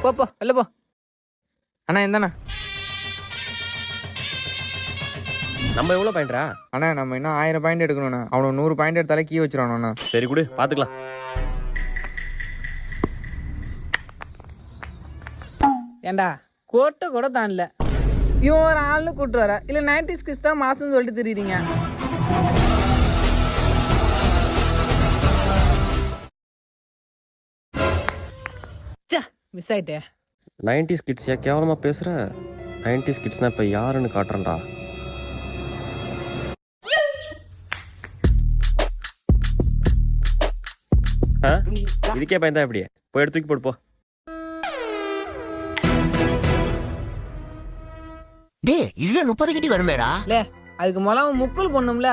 போ போ வெளில போ. அண்ணா இந்தாண்ணா. நம்ம எவ்வளவு பாயிண்ட்ரா? அண்ணா நம்ம இன்னும் 1000 பாயிண்ட் எடுக்கணும்ண்ணா. அவனுக்கு 100 பாயிண்ட் எடுத்தாலே கீ வச்சிருவானுண்ணா. சரி குடு பாத்துக்கலாம். ஏண்டா கோட்டை கூட தாண்டல, இவன் ஒரு ஆள்னு கூப்பிட்டு வர இல்லை 90s கிட்ஸ் தான் மாசம்னு சொல்லிட்டு தெரியுறீங்க. மிஸ் ஆயிட்டே. 90s கிட்ஸ் கேவலமா பேசுற. 90s கிட்ஸ்னா இப்ப யாருன்னு காட்டுறேன்டா. இதுக்கே பயந்தா எப்படியே போய் எடுத்து தூக்கி போடு போ. டேய் இதுல 30 கிட்டி வருமேடா. அதுக்கு முதல்ல முக்குள் பண்ணும்ல.